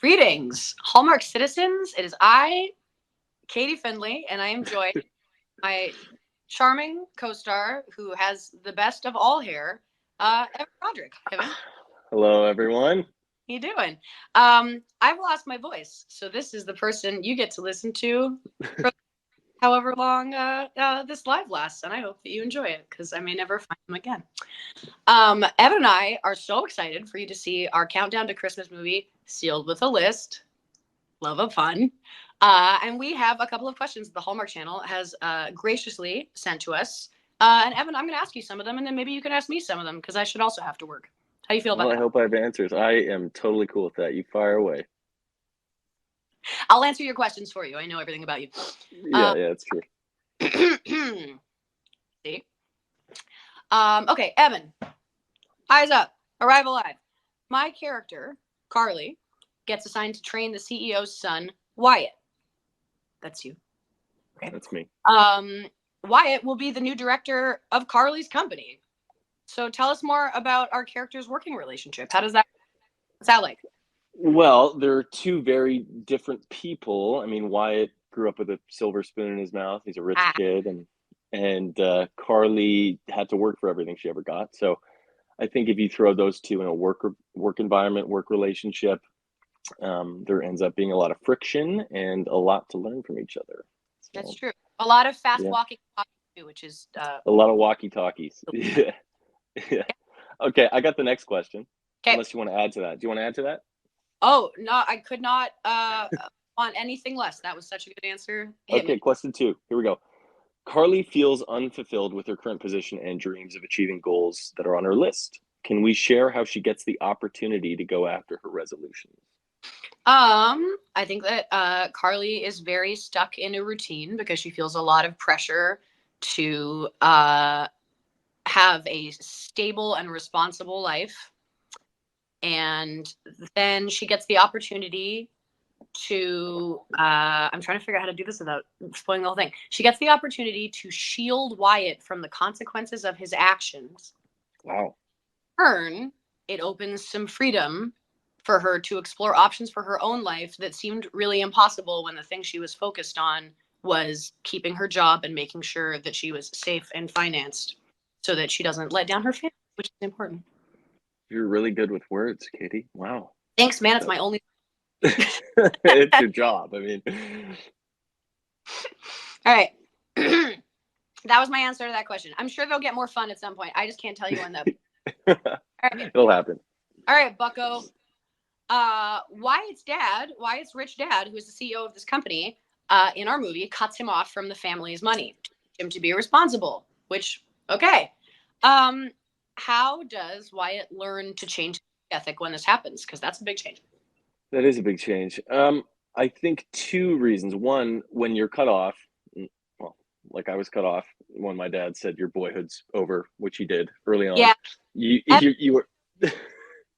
Greetings, Hallmark citizens. It is I, Katie Findlay, and I am joined by my charming co-star who has the best of all hair, Evan Roderick. Kevin, how Hello, everyone. you doing? I've lost my voice, so this is the person you get to listen to for however long this live lasts, and I hope that you enjoy it because I may never find him again. Evan and I are so excited for you to see our countdown to Christmas movie, Sealed with a List. Love of fun. And we have a couple of questions that the Hallmark Channel has graciously sent to us. And Evan, I'm going to ask you some of them, and then maybe you can ask me some of them because I should also have to work. How do you feel about Well, I that? hope I have answers. I am totally cool with that. You fire away. I'll answer your questions for you. I know everything about you. Yeah, it's true. See? Okay, Evan. Eyes up. Arrive alive. My character, Carly, gets assigned to train the CEO's son, Wyatt. That's you. Okay. That's me. Wyatt will be the new director of Carly's company. So tell us more about our character's working relationship. What's that like? Well, they're two very different people. I mean, Wyatt grew up with a silver spoon in his mouth. He's a rich kid, and Carly had to work for everything she ever got. So I think if you throw those two in a work environment, work relationship, there ends up being a lot of friction and a lot to learn from each other. So, that's true. A lot of fast walking, which is a lot of walkie-talkies. Yeah. Yeah. Okay, I got the next question. Okay. Unless you want to add to that. Do you want to add to that? Oh, no, I could not want anything less. That was such a good answer. Okay, question 2. Here we go. Carly feels unfulfilled with her current position and dreams of achieving goals that are on her list. Can we share how she gets the opportunity to go after her resolutions? I think that Carly is very stuck in a routine because she feels a lot of pressure to have a stable and responsible life. And then she gets the opportunity to I'm trying to figure out how to do this without spoiling the whole thing. She gets the opportunity to shield Wyatt from the consequences of his actions. Wow. In turn, it opens some freedom for her to explore options for her own life that seemed really impossible when the thing she was focused on was keeping her job and making sure that she was safe and financed so that she doesn't let down her family, which is important. You're really good with words, Katie. Wow. Thanks, man. It's my only. It's your job. I mean. All right. That was my answer to that question. I'm sure they'll get more fun at some point. I just can't tell you when though. Right. It'll happen. All right, bucko. Wyatt's rich dad, who is the CEO of this company, in our movie, cuts him off from the family's money to teach him to be responsible, which, okay. How does Wyatt learn to change his ethic when this happens? Because that's a big change. That is a big change. I think 2 reasons. One, when you're cut off, well, like I was cut off when my dad said your boyhood's over, which he did early on. Yeah. You were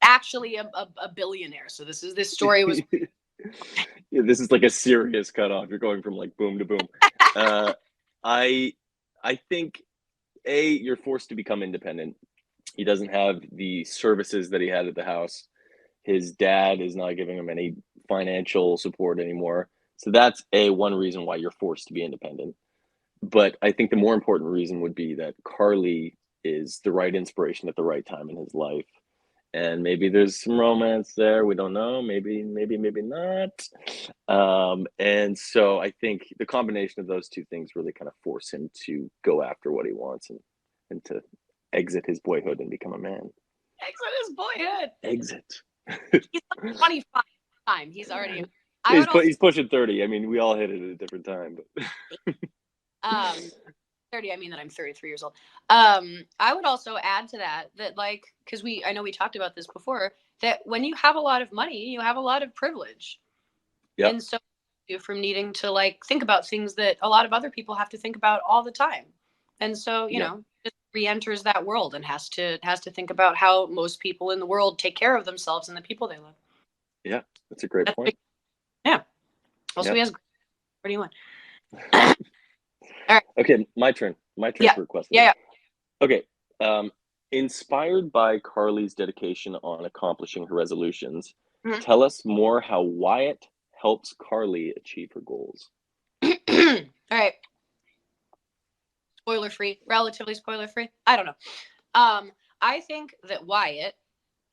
actually a billionaire. So this story was. Yeah, this is like a serious cutoff. You're going from like boom to boom. I think you're forced to become independent. He doesn't have the services that he had at the house. His dad is not giving him any financial support anymore. So that's one reason why you're forced to be independent. But I think the more important reason would be that Carly is the right inspiration at the right time in his life. And maybe there's some romance there. We don't know. Maybe not. And so I think the combination of those 2 things really kind of force him to go after what he wants and to exit his boyhood and become a man. Exit his boyhood. Exit. He's like 25 time. He's already. He's pushing 30. I mean, we all hit it at a different time. But 30. I mean that I'm 33 years old. I would also add to that like, because I know we talked about this before, that when you have a lot of money, you have a lot of privilege. Yep. And so from needing to like think about things that a lot of other people have to think about all the time. And so, you know, just re-enters that world and has to think about how most people in the world take care of themselves and the people they love. Yeah, that's a great point. Yeah. Also, he has. What do you want? All right. Okay, my turn for a question. Yeah. Okay. Inspired by Carly's dedication on accomplishing her resolutions, Mhm. Tell us more how Wyatt helps Carly achieve her goals. All right. Spoiler free, relatively spoiler free. I don't know. I think that Wyatt,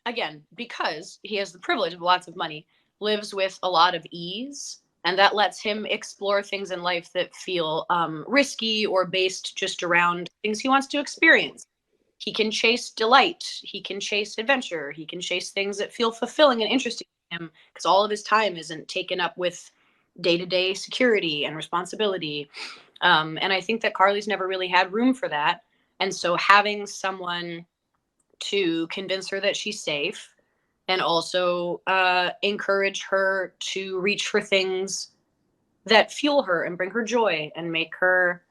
again, because he has the privilege of lots of money, lives with a lot of ease, and that lets him explore things in life that feel risky or based just around things he wants to experience. He can chase delight, he can chase adventure, he can chase things that feel fulfilling and interesting to him because all of his time isn't taken up with day-to-day security and responsibility. And I think that Carly's never really had room for that. And so having someone to convince her that she's safe and also encourage her to reach for things that fuel her and bring her joy and make her,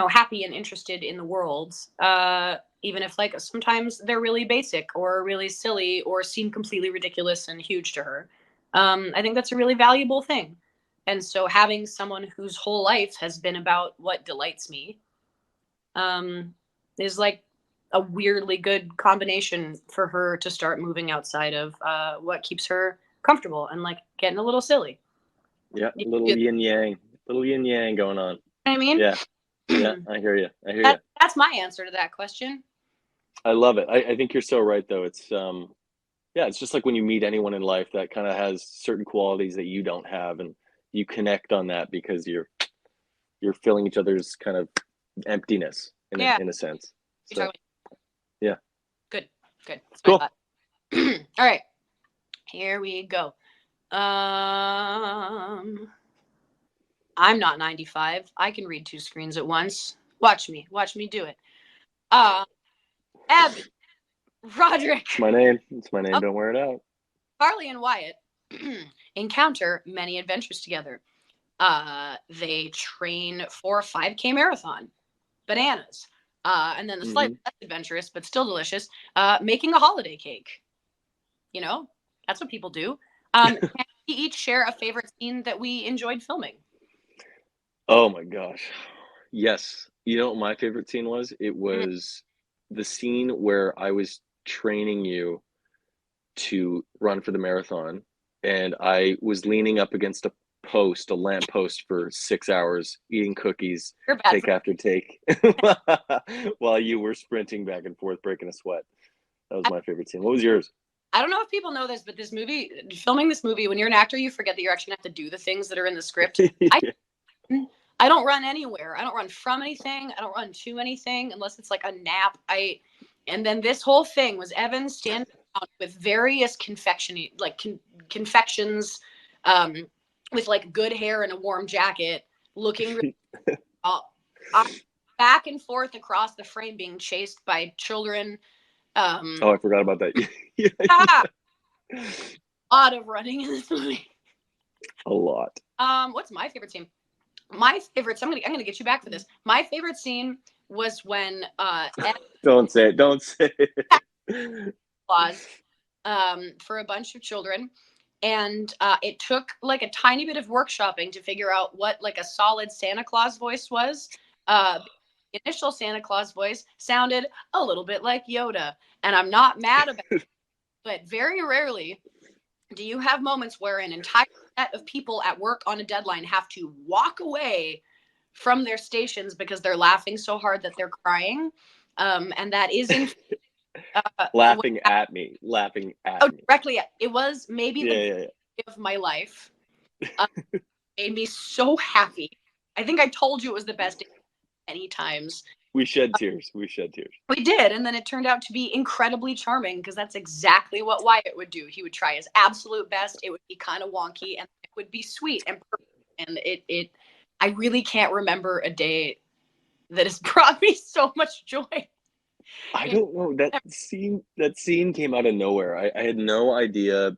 happy and interested in the world. Even if like sometimes they're really basic or really silly or seem completely ridiculous and huge to her. I think that's a really valuable thing. And so having someone whose whole life has been about what delights me um, is like a weirdly good combination for her to start moving outside of what keeps her comfortable and like getting a little silly. Yeah, You little yin yang going on. know what I mean? Yeah, yeah, I hear you. I hear you. That's my answer to that question. I love it. I think you're so right, though. It's yeah, it's just like when you meet anyone in life that kind of has certain qualities that you don't have, and you connect on that because you're filling each other's kind of emptiness Yeah, in a sense. you're So talking. yeah, Good, good. That's what cool. I thought. All right, here we go. Um, I'm not 95. I can read two screens at once. Watch me do it. Uh, Abby, Roderick, It's my name. It's my name. oh, Don't wear it out. Carly, and Wyatt encounter many adventures together. They train for a 5K marathon, bananas. And then the slightly Hmm. less adventurous but still delicious, making a holiday cake. You know, that's what people do. Can we each share a favorite scene that we enjoyed filming? Oh my gosh. Yes. You know what my favorite scene was? It Mhm. was the scene where I was training you to run for the marathon, and I was leaning up against a lamp post for 6 hours, eating cookies, You're bad take for. after take, while you were sprinting back and forth, breaking a sweat. That was I, my favorite scene. What was yours? I don't know if people know this, but this movie, filming this movie, when you're an actor, you forget that you're actually gonna have to do the things that are in the script. I I don't run anywhere. I don't run from anything. I don't run to anything unless it's like a nap. And then this whole thing was Evan standing out with various confections, um, with like good hair and a warm jacket, looking really, uh, uh, back and forth across the frame, being chased by children. Oh, Um, I forgot about that. Yeah, ah, a lot of running in this movie. a lot. What's my favorite scene? My favorite. So I'm gonna get you back for this. My favorite scene was when Ed Don't say it. Don't say it. Claus for a bunch of children, and it took like a tiny bit of workshopping to figure out what like a solid Santa Claus voice was. The initial Santa Claus voice sounded a little bit like Yoda, and I'm not mad about it, but very rarely do you have moments where an entire set of people at work on a deadline have to walk away from their stations because they're laughing so hard that they're crying. And that is in what, Laughing at me. Laughing at oh, me. directly. It was maybe the Yeah, day yeah, yeah. of my life. Uh, made me so happy. I think I told you it was the best day many times. We shed tears. We shed tears. We did, and then it turned out to be incredibly charming because that's exactly what Wyatt would do. He would try his absolute best. It would be kind of wonky, and it would be sweet and perfect. And it. I really can't remember a day that has brought me so much joy. I It don't know. That scene came out of nowhere. I had no idea. I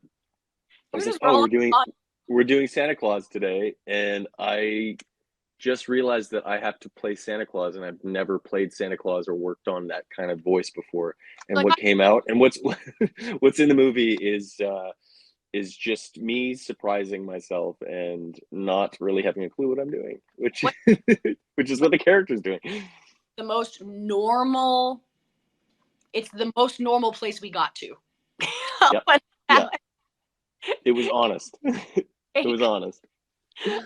was was like, just oh, rolling on. we're doing Santa Claus today, and I just realized that I have to play Santa Claus, and I've never played Santa Claus or worked on that kind of voice before. And Like, what came out, and what's what's in the movie is just me surprising myself and not really having a clue what I'm doing, which what which is what the character's doing. the most normal? It's the most normal place we got to. Yep. When Yeah. It was honest. It was honest.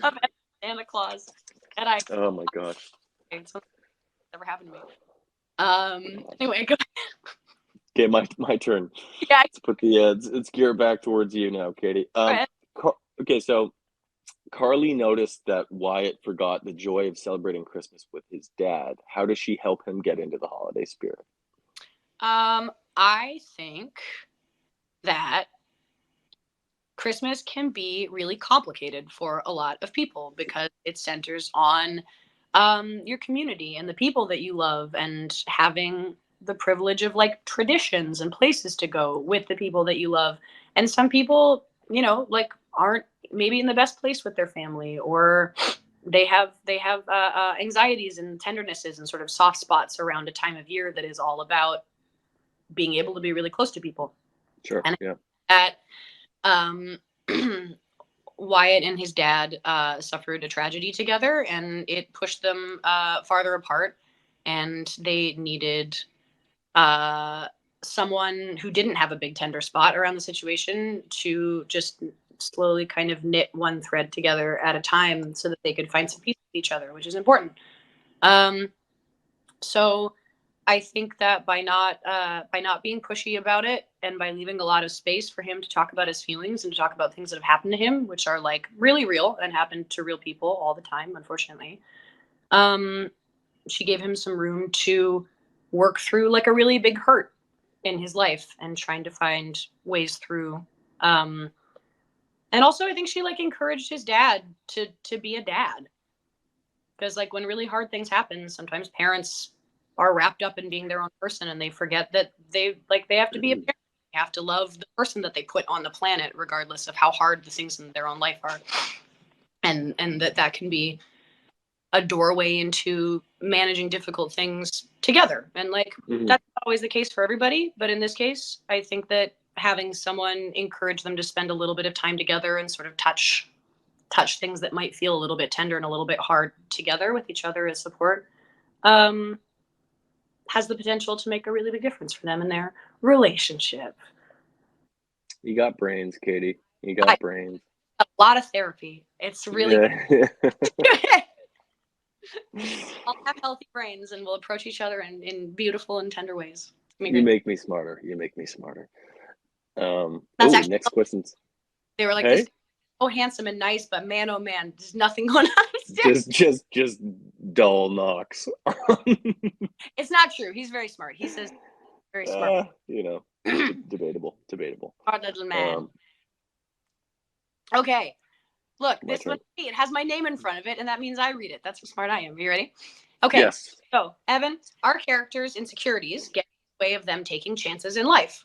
of Santa Claus, and I Oh my gosh. it's something that's never happened to me. Anyway, go. Okay, my turn. Yeah, Let's put the let's gear it back towards you now, Katie. go ahead. Okay, so Carly noticed that Wyatt forgot the joy of celebrating Christmas with his dad. How does she help him get into the holiday spirit? I think that Christmas can be really complicated for a lot of people because it centers on your community and the people that you love and having the privilege of like traditions and places to go with the people that you love. And some people, like aren't maybe in the best place with their family, or they have anxieties and tendernesses and sort of soft spots around a time of year that is all about being able to be really close to people. Sure. And Yeah. that um, Wyatt and his dad suffered a tragedy together, and it pushed them farther apart. And they needed uh, someone who didn't have a big tender spot around the situation to just slowly kind of knit one thread together at a time so that they could find some peace with each other, which is important. Um, so I think that by not being pushy about it and by leaving a lot of space for him to talk about his feelings and to talk about things that have happened to him, which are like really real and happen to real people all the time, unfortunately. Um, she gave him some room to work through like a really big hurt in his life and trying to find ways through. Um, and also, I think she like encouraged his dad to be a dad, because like when really hard things happen, sometimes parents are wrapped up in being their own person and they forget that they have to be a parent. They have to love the person that they put on the planet regardless of how hard the things in their own life are, and that can be a doorway into managing difficult things together. And like Mhm. that's not always the case for everybody, but in this case I think that having someone encourage them to spend a little bit of time together and sort of touch things that might feel a little bit tender and a little bit hard together with each other as support, um, has the potential to make a really big difference for them in their relationship. You got brains, Katie. You I, got brains. a lot of therapy. It's really Yeah. all have healthy brains and we'll approach each other in beautiful and tender ways. I You mean, make me smarter. You make me smarter. that's Oh, actually next questions. they were like this Hey, guy so handsome and nice, but man, oh man, there's nothing going on. just dull knocks. It's not true. He's very smart. He says very smart. You know, debatable, debatable. Smart little man. Um, Okay, look, my this one turn. it has my name in front of it, and that means I read it. That's how smart I am. Are you ready? Okay, Yes. so Evan, our characters' insecurities get in the way of them taking chances in life.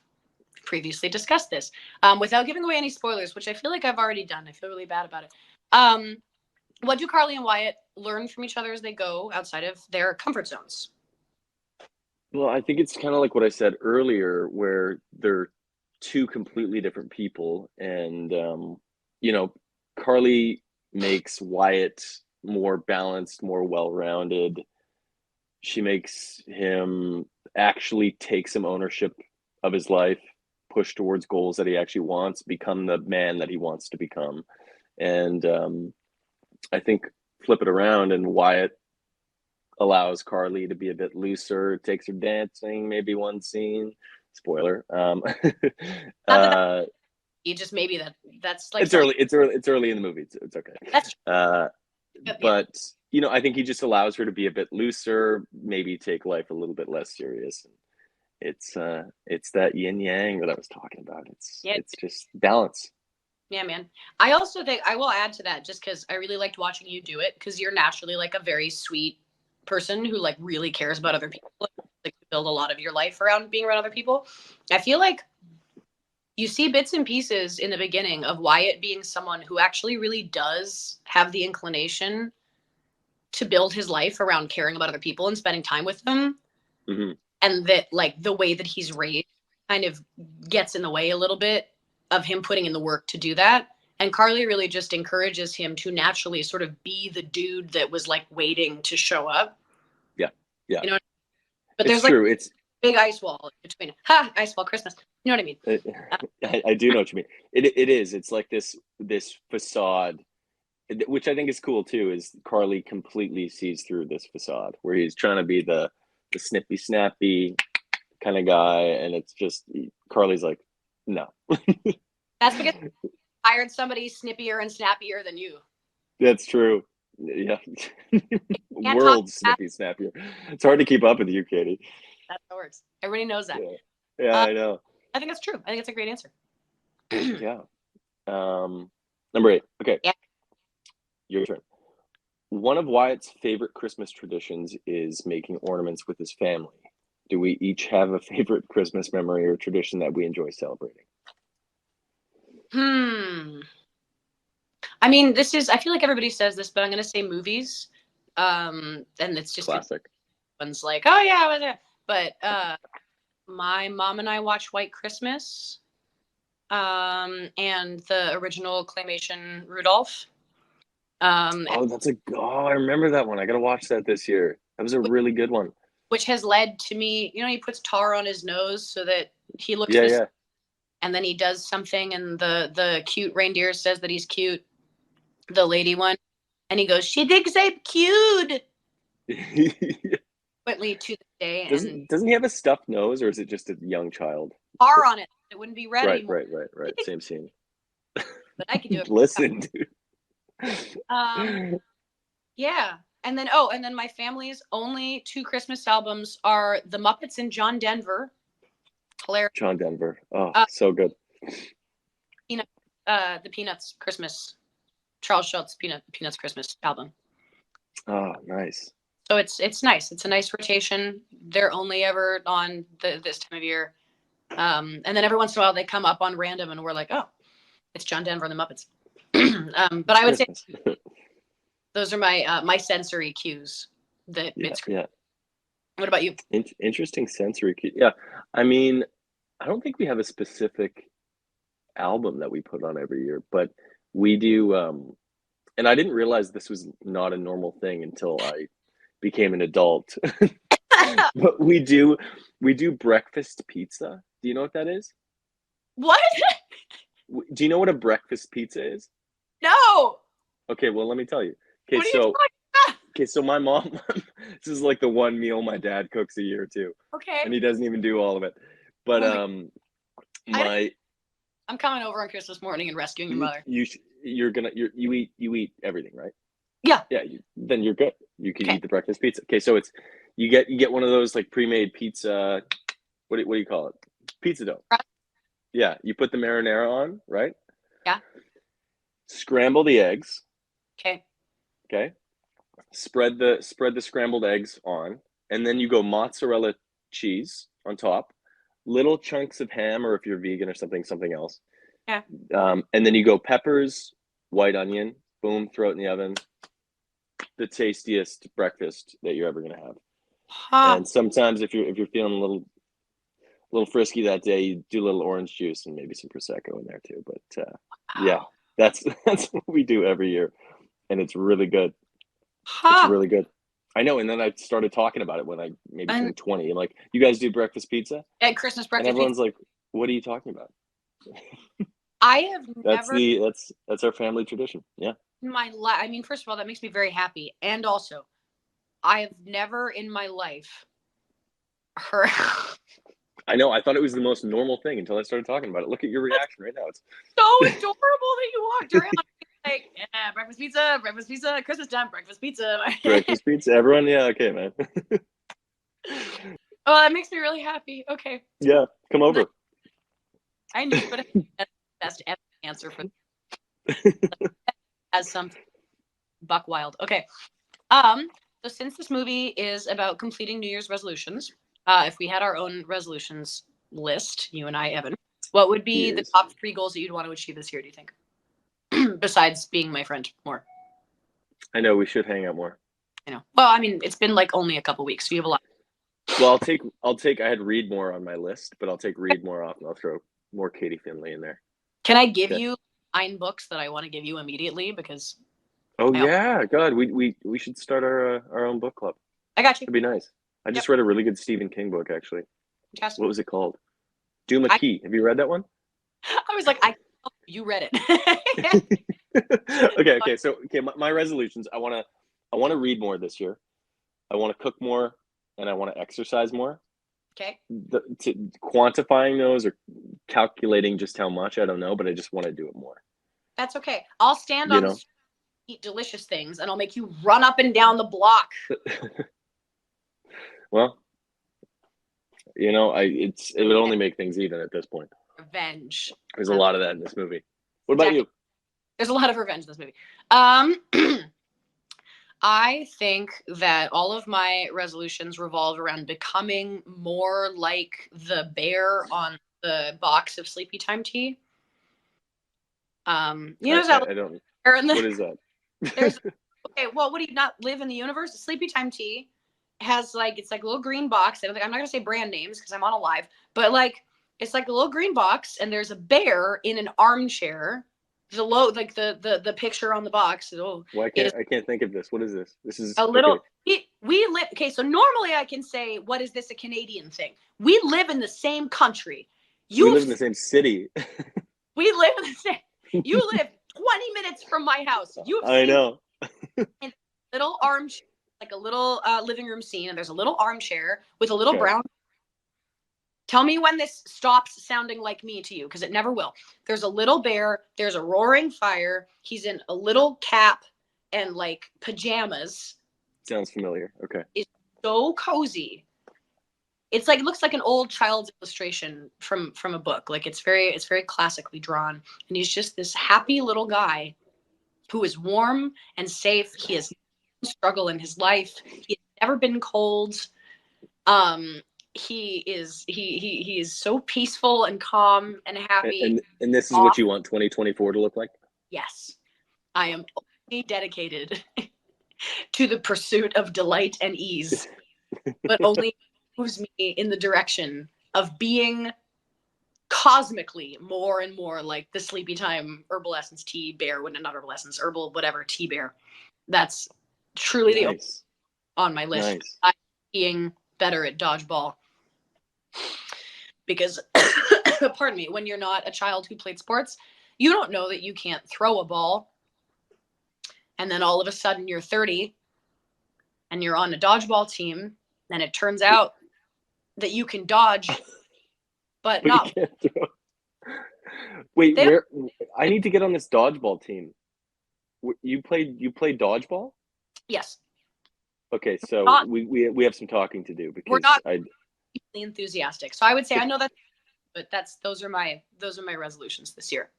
Previously discussed this, without giving away any spoilers, which I feel like I've already done. I feel really bad about it. What do Carly and Wyatt learn from each other as they go outside of their comfort zones? Well, I think it's kind of like what I said earlier, where they're two completely different people, and you know, Carly makes Wyatt more balanced, more well-rounded. She makes him actually take some ownership of his life, push towards goals that he actually wants, become the man that he wants to become. And I think flip it around, and Wyatt allows Carly to be a bit looser, takes her dancing, maybe one scene. Spoiler. Not that Uh, you just maybe that's like it's telling early. It's early. It's early in the movie. It's okay. that's Uh, yeah. but I think he just allows her to be a bit looser, maybe take life a little bit less serious. It's that yin yang that I was talking about. Yeah, It's just balance. yeah, man. I also think I will add to that just because I really liked watching you do it because you're naturally like a very sweet person who like really cares about other people. Like you build a lot of your life around being around other people. I feel like you see bits and pieces in the beginning of Wyatt being someone who actually really does have the inclination to build his life around caring about other people and spending time with them. Hmm. And that like the way that he's raised kind of gets in the way a little bit of him putting in the work to do that. And Carly really just encourages him to naturally sort of be the dude that was like waiting to show up. Yeah, yeah, You know, but it's there's like true. It's big ice wall between ice wall Christmas. You know what I mean? Uh, I do know what you mean. It is. It's like this facade, which I think is cool too. Is Carly completely sees through this facade where he's trying to be the snippy snappy kind of guy, and it's just Carly's like, no. that's because I hired somebody snippier and snappier than you. That's true. Yeah, Can't talk world fast. snippy snappier. It's hard to keep up with you, Katie. That's how it works. Everybody knows that. Yeah, yeah, Uh, I know. I think that's true. I think it's a great answer. Yeah. Number 8. Okay, Yeah. your turn. One of Wyatt's favorite Christmas traditions is making ornaments with his family. Do we each have a favorite Christmas memory or tradition that we enjoy celebrating? Hmm. I mean, this is, I feel like everybody says this, but I'm going to say movies. And it's just because Classic. one's like, oh, yeah, I was there. But my mom and I watched White Christmas and the original claymation Rudolph. Oh, I remember that one. I gotta watch that this year. That was a really good one. Which has led to me, he puts tar on his nose so that he looks Yeah, this, yeah. and then he does something, and the cute reindeer says that he's cute, the lady one, and he goes, she thinks I'm cute. Frequently to this day, and Doesn't he have a stuffed nose, or is it just a young child? tar on it. It wouldn't be red Right, anymore. right, right, right. Same scene. But I could do it. Listen, dude. Yeah. And then my family's only 2 Christmas albums are The Muppets and John Denver. Hilarious. John Denver. Oh, Uh, so good. Peanut, the Peanuts Christmas, Charles Schultz Peanuts Christmas album. Oh, nice. So it's nice. It's a nice rotation. They're only ever on this time of year. And then every once in a while they come up on random and we're like, oh, it's John Denver and the Muppets. But I would say those are my sensory cues. That Yeah, it's. yeah. What about you? Interesting sensory cue. Yeah, I mean, I don't think we have a specific album that we put on every year, but we do. And I didn't realize this was not a normal thing until I became an adult. But we do breakfast pizza. Do you know what that is? What? Do you know what a breakfast pizza is? No. Okay, well, let me tell you. Okay, What are you so talking about? my mom, this is like the one meal my dad cooks a year too, Okay. and he doesn't even do all of it. But Oh my I'm coming over on Christmas morning and rescuing your you mother. you eat everything, right? Yeah. Yeah, then you're good. You can Okay. eat the breakfast pizza. Okay, so it's you get one of those like pre-made pizza. What do you call it? Pizza dough. Yeah, you put the marinara on, right? Yeah. Scramble the eggs. Okay. Okay. Spread the scrambled eggs on, and then you go mozzarella cheese on top, little chunks of ham, or if you're vegan or something else. Yeah. And then you go peppers, white onion, boom, throw it in the oven. The tastiest breakfast that you're ever gonna have. Huh. And sometimes if you're feeling a little frisky that day, you do a little orange juice and maybe some prosecco in there too. But yeah, Wow. that's what we do every year, and it's really good. It's Huh. really good. I know. And then I started talking about it when I maybe And turned 20. I'm like, you guys do breakfast pizza? at Christmas And breakfast pizza. everyone's like, what are you talking about? I have That's never that's our family tradition. Yeah. in my life. I mean, first of all, that makes me very happy, and also, I have never in my life heard. I know. I thought it was the most normal thing until I started talking about it. Look at your reaction right now. It's So adorable that you walked around like, yeah, breakfast pizza, Christmas time, breakfast pizza. breakfast pizza. Everyone, yeah, okay, man. Oh, that makes me really happy. Okay. Yeah, come over. I knew, but that's the best answer for as something buck wild. Okay. So since this movie is about completing New Year's resolutions, if we had our own resolutions list, you and I, Evan, what would be the Yes. top 3 goals that you'd want to achieve this year, do you think? Besides being my friend more. I know we should hang out more. I know. Well, I mean, it's been like only a couple weeks, so you have a lot. Well, I'll take. I had read more on my list, but I'll take read more off, and I'll throw more Katie Finley in there. Can I give Okay. you 9 books that I want to give you immediately? Because Oh yeah, God, we should start our own book club. I got you. It'd be nice. I just read a really good Stephen King book actually. Fantastic. What was it called? Duma Key. Have you read that one? I was like, you read it. Okay. So my resolutions. I want to read more this year. I want to cook more, and I want to exercise more. Okay. Quantifying those or calculating just how much, I don't know, but I just want to do it more. That's okay. I'll stand You on the know? street, eat delicious things, and I'll make you run up and down the block. Well, it would only make things even at this point. Revenge. There's a lot of that in this movie. What about Exactly. you? There's a lot of revenge in this movie. I think that all of my resolutions revolve around becoming more like the bear on the box of Sleepy Time tea. There's that I don't. bear in the. What is that? There's okay. Well, what do you not live in the universe? Sleepy Time tea has it's like a little green box. I'm not gonna say brand names because I'm on a live, but it's like a little green box, and there's a bear in an armchair. The picture on the box. Why can't I can't think of this? What is this? This is a little. okay. We live. Okay, so normally I can say, "What is this? A Canadian thing?" We live in the same country. We live in the same city. We live in the same. You live 20 minutes from my house. I know. In a little armchair, like a little living room scene, and there's a little armchair with a little brown. Tell me when this stops sounding like me to you, because it never will. There's a little bear. There's a roaring fire. He's in a little cap and pajamas. Sounds familiar. Okay. It's so cozy. It looks like an old child's illustration from a book. It's very classically drawn, and he's just this happy little guy who is warm and safe. He has no struggle in his life. He has never been cold. He is so peaceful and calm and happy. And this is what you want 2024 to look like? Yes. I am only dedicated to the pursuit of delight and ease, but only moves me in the direction of being cosmically more and more like the Sleepy Time herbal essence tea bear, not herbal essence, herbal whatever tea bear. That's truly the only on my list. Nice. I'm being better at dodgeball because, pardon me, when you're not a child who played sports, you don't know that you can't throw a ball, and then all of a sudden you're 30 and you're on a dodgeball team, and it turns out that you can dodge, but not. You can't throw. Wait, I need to get on this dodgeball team. You played dodgeball? Yes. Okay, so we have some talking to do because we're not enthusiastic. So I would say I know that, but those are my resolutions this year.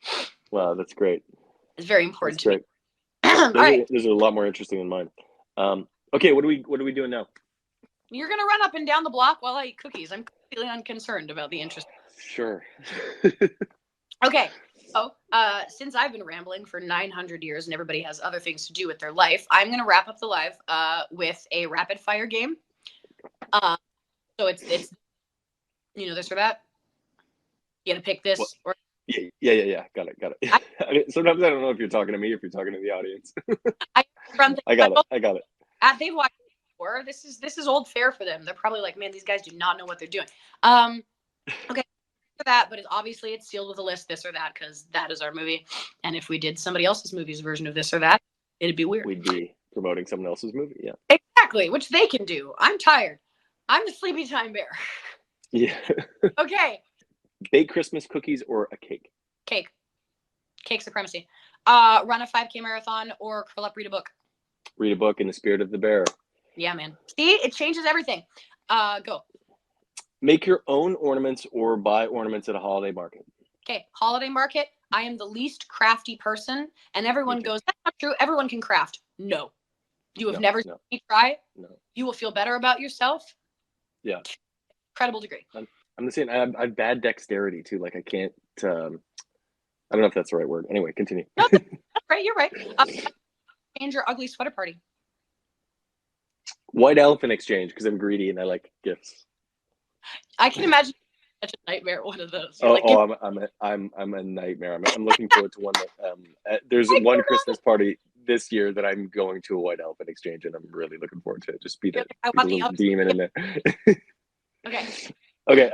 Wow, that's great. It's very important to me. All right. Those are a lot more interesting than mine. Okay, what are we doing now? You're gonna run up and down the block while I eat cookies. I'm completely unconcerned about the interest. Sure. Okay. So, since I've been rambling for 900 years and everybody has other things to do with their life, I'm going to wrap up the live with a rapid fire game. So it's this or that. You got to pick this or. Yeah. Got it. Sometimes I don't know if you're talking to me or if you're talking to the audience. I got it. They've watched it before. This is old fare for them. They're probably like, man, these guys do not know what they're doing. Okay. That, but it's sealed with a list, this or that, because that is our movie. And if we did somebody else's movie's version of this or that, it'd be weird. We'd be promoting someone else's movie. Yeah. Exactly, which they can do. I'm tired. I'm the Sleepy Time bear. Yeah. Okay. Bake Christmas cookies or a cake? Cake supremacy. Run a 5K marathon or curl up, read a book. Read a book in the spirit of the bear. Yeah, man. See, it changes everything. Go. Make your own ornaments or buy ornaments at a holiday market. Okay, holiday market. I am the least crafty person, and everyone goes, that's not true. Everyone can craft. No. You have never seen me try. No. You will feel better about yourself. Yeah. Incredible degree. I'm the same. I have bad dexterity too. I can't. I don't know if that's the right word. Anyway, continue. No, that's right. You're right. Change your ugly sweater party. White elephant exchange because I'm greedy and I like gifts. I can imagine such a nightmare. One of those. I'm a nightmare. I'm looking forward to one that there's one Christmas party this year that I'm going to a white elephant exchange and I'm really looking forward to it. Just be the little demon in there. Okay. Okay.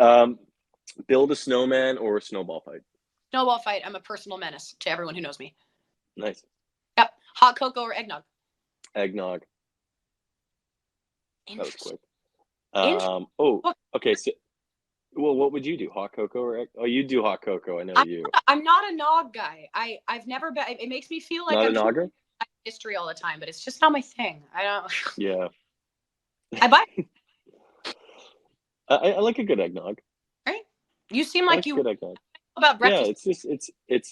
Build a snowman or a snowball fight. Snowball fight. I'm a personal menace to everyone who knows me. Nice. Yep. Hot cocoa or eggnog? Eggnog. That was Interesting. quick. Oh, okay. So, well, what would you do? Hot cocoa or egg? Oh, you do hot cocoa. I know you. I'm not a nog guy. I've never been. It makes me feel like Not a I'm nogger? history all the time, but it's just not my thing. I don't. Yeah. I buy it, I like a good eggnog. right? You seem I like like a you good eggnog. about Yeah, breakfast. it's just it's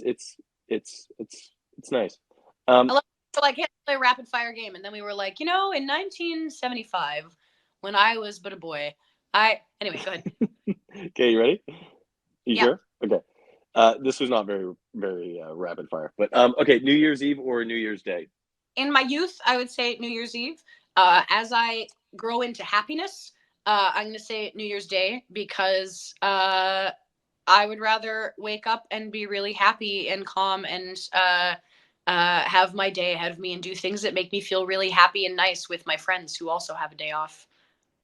nice. I like to like hey, play a rapid fire game, and then we were like, in 1975, when I was but a boy, anyway. Go ahead. Okay, you ready? You Yeah. sure? Okay. This was not very rapid fire, but okay. New Year's Eve or New Year's Day? In my youth, I would say New Year's Eve. As I grow into happiness, I'm going to say New Year's Day because I would rather wake up and be really happy and calm and have my day ahead of me and do things that make me feel really happy and nice with my friends who also have a day off.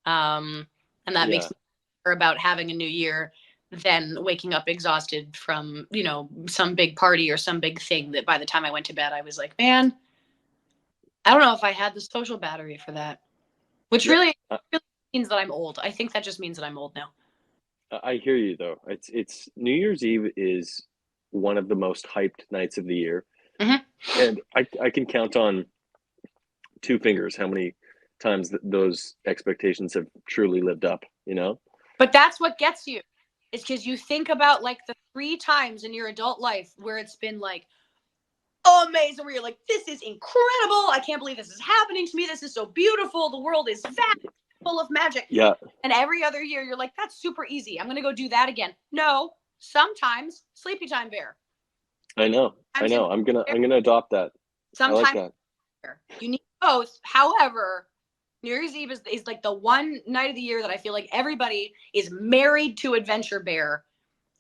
And that makes Yeah, me care about having a new year than waking up exhausted from, some big party or some big thing that by the time I went to bed, I was like, man, I don't know if I had the social battery for that, which yeah. really means that I'm old. I think that just means that I'm old now. I hear you though. It's New Year's Eve is one of the most hyped nights of the year, Hmm. and I can count on two fingers how many times those expectations have truly lived up. You know? But that's what gets you. It's because you think about like the 3 times in your adult life where it's been like, oh, amazing, where you're like, this is incredible. I can't believe this is happening to me. This is so beautiful. The world is vast, full of magic. Yeah, And every other year, you're like, that's super easy. I'm going to go do that again. No, sometimes Sleepy Time Bear. I know. I Sometimes know. I'm gonna adopt that. I like sometimes that. you need both. However, New Year's Eve is like the one night of the year that I feel like everybody is married to Adventure Bear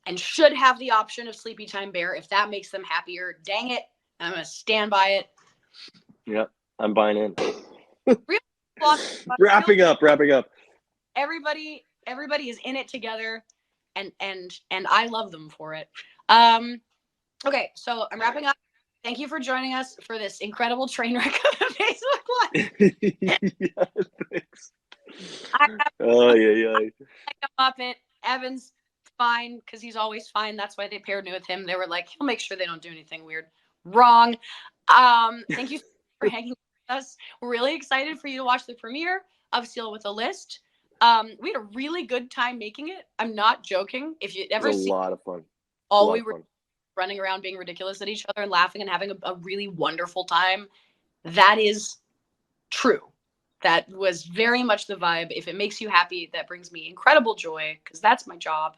and should have the option of Sleepy Time Bear if that makes them happier. Dang it. I'm going to stand by it. Yeah, I'm buying in. Real philosophy, Wrapping up. everybody is in it together and I love them for it. Um okay, so I'm wrapping up. Thank you for joining us for this incredible train wreck of a Facebook Live. Yeah, thanks. I have Oh yeah, yeah. a Muppet. Evan's fine because he's always fine. That's why they paired me with him. They were like, he'll make sure they don't do anything weird. Wrong. Thank you for hanging with us. We're really excited for you to watch the premiere of Seal with a List. We had a really good time making it. I'm not joking. If you It was ever a see lot of fun. A all lot we of were fun. running around being ridiculous at each other and laughing and having a really wonderful time, that is true. That was very much the vibe. If it makes you happy, that brings me incredible joy because that's my job.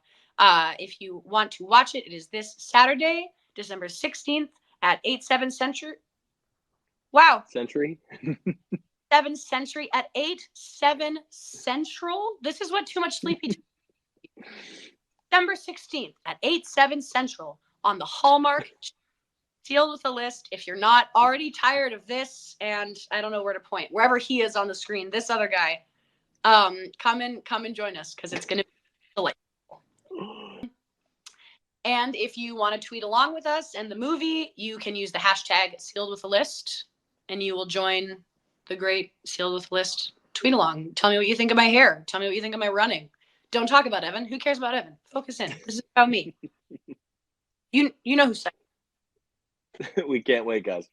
If you want to watch it, it is this Saturday, December 16th at 8, 7 Century. Wow. Century. 7 Century at 8, 7 Central. This is what too much sleepy. December 16th at 8, 7 Central on the Hallmark Sealed with a List. If you're not already tired of this, and I don't know where to point, wherever he is on the screen, this other guy, come and join us because it's going to be delightful. And if you want to tweet along with us and the movie, you can use the hashtag Sealed with a List, and you will join the great Sealed with a List tweet along. Tell me what you think of my hair. Tell me what you think of my running. Don't talk about Evan. Who cares about Evan? Focus in. This is about me. You know who said. We can't wait, guys.